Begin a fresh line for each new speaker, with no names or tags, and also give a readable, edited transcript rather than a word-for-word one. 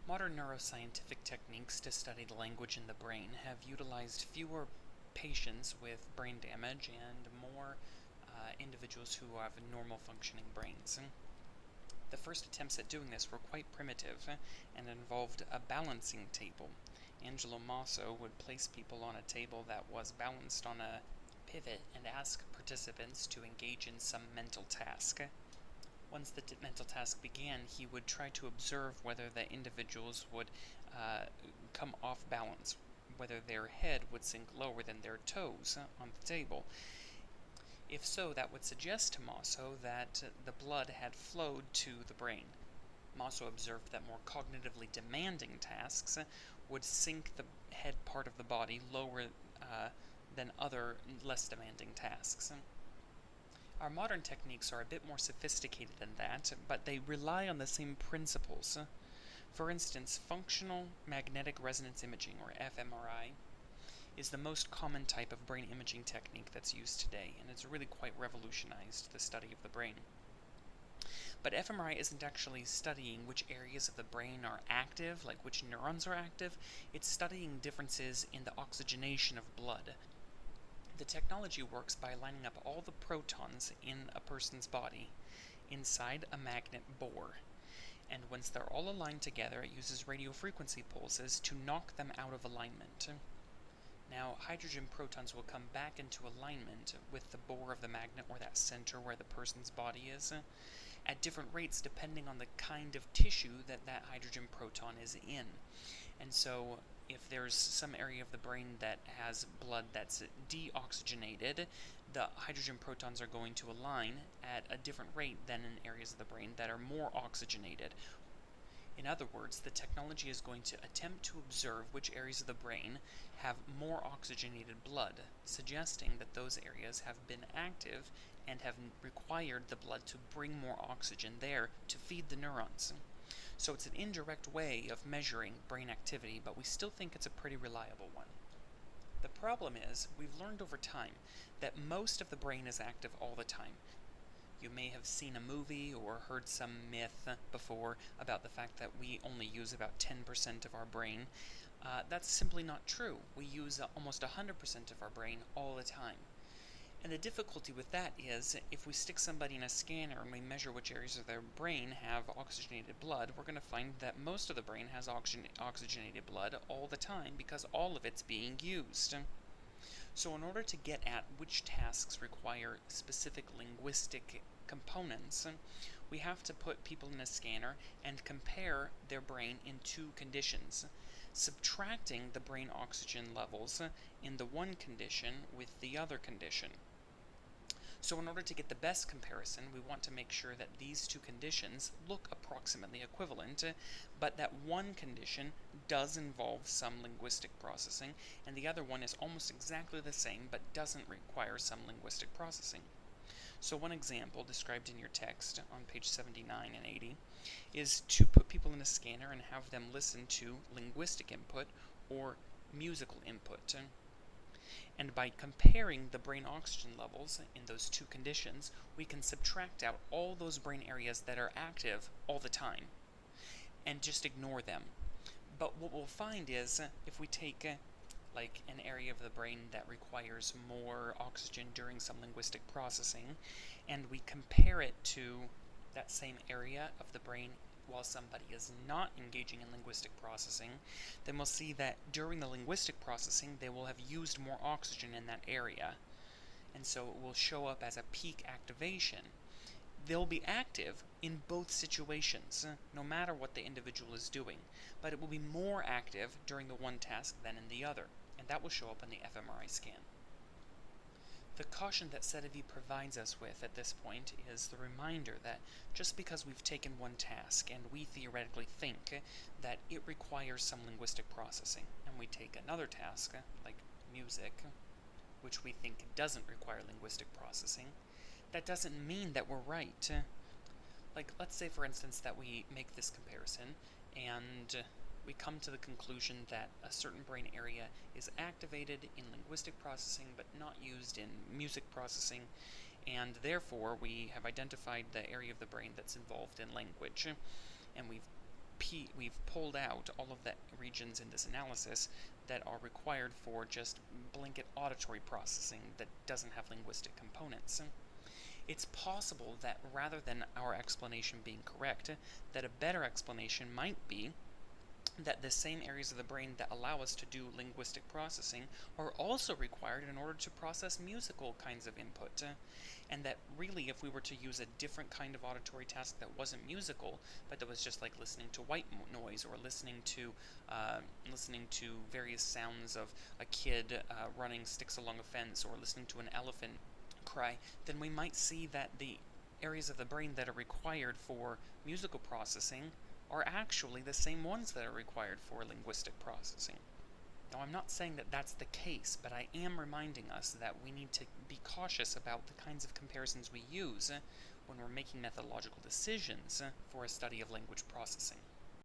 Modern neuroscientific techniques to study the language in the brain have utilized fewer patients with brain damage and more individuals who have normal functioning brains. The first attempts at doing this were quite primitive and involved a balancing table. Angelo Maso would place people on a table that was balanced on a pivot and ask participants to engage in some mental task. Once the mental task began, he would try to observe whether the individuals would come off balance, whether their head would sink lower than their toes on the table. If so, that would suggest to Maso that the blood had flowed to the brain. Maso observed that more cognitively demanding tasks would sink the head part of the body lower than other less demanding tasks. Our modern techniques are a bit more sophisticated than that, but they rely on the same principles. For instance, functional magnetic resonance imaging, or fMRI, is the most common type of brain imaging technique that's used today, and it's really quite revolutionized the study of the brain. But fMRI isn't actually studying which areas of the brain are active, like which neurons are active. It's studying differences in the oxygenation of blood. The technology works by lining up all the protons in a person's body inside a magnet bore. And once they're all aligned together, it uses radio frequency pulses to knock them out of alignment. Now, hydrogen protons will come back into alignment with the bore of the magnet, or that center where the person's body is, at different rates depending on the kind of tissue that hydrogen proton is in. And so, if there's some area of the brain that has blood that's deoxygenated, the hydrogen protons are going to align at a different rate than in areas of the brain that are more oxygenated. In other words, the technology is going to attempt to observe which areas of the brain have more oxygenated blood, suggesting that those areas have been active and have required the blood to bring more oxygen there to feed the neurons. So it's an indirect way of measuring brain activity, but we still think it's a pretty reliable one. The problem is, we've learned over time that most of the brain is active all the time. You may have seen a movie or heard some myth before about the fact that we only use about 10% of our brain. That's simply not true. We use almost 100% of our brain all the time. And the difficulty with that is, if we stick somebody in a scanner and we measure which areas of their brain have oxygenated blood, we're going to find that most of the brain has oxygenated blood all the time because all of it's being used. So in order to get at which tasks require specific linguistic components, we have to put people in a scanner and compare their brain in two conditions, subtracting the brain oxygen levels in the one condition with the other condition. So in order to get the best comparison, we want to make sure that these two conditions look approximately equivalent, but that one condition does involve some linguistic processing, and the other one is almost exactly the same, but doesn't require some linguistic processing. So one example described in your text on page 79 and 80 is to put people in a scanner and have them listen to linguistic input or musical input. And by comparing the brain oxygen levels in those two conditions, we can subtract out all those brain areas that are active all the time and just ignore them. But what we'll find is, if we take like an area of the brain that requires more oxygen during some linguistic processing, and we compare it to that same area of the brain while somebody is not engaging in linguistic processing, then we'll see that during the linguistic processing, they will have used more oxygen in that area. And so it will show up as a peak activation. They'll be active in both situations, no matter what the individual is doing, but it will be more active during the one task than in the other, and that will show up in the fMRI scan. The caution that Sedivy provides us with at this point is the reminder that just because we've taken one task and we theoretically think that it requires some linguistic processing, and we take another task, like music, which we think doesn't require linguistic processing, that doesn't mean that we're right. Like, let's say, for instance, that we make this comparison, and we come to the conclusion that a certain brain area is activated in linguistic processing but not used in music processing, and therefore we have identified the area of the brain that's involved in language, and we've we've pulled out all of the regions in this analysis that are required for just blanket auditory processing that doesn't have linguistic components. It's possible that rather than our explanation being correct, that a better explanation might be that the same areas of the brain that allow us to do linguistic processing are also required in order to process musical kinds of input. And that really, if we were to use a different kind of auditory task that wasn't musical, but that was just like listening to white noise or listening to various sounds of a kid running sticks along a fence or listening to an elephant cry, then we might see that the areas of the brain that are required for musical processing are actually the same ones that are required for linguistic processing. Now, I'm not saying that that's the case, but I am reminding us that we need to be cautious about the kinds of comparisons we use when we're making methodological decisions for a study of language processing.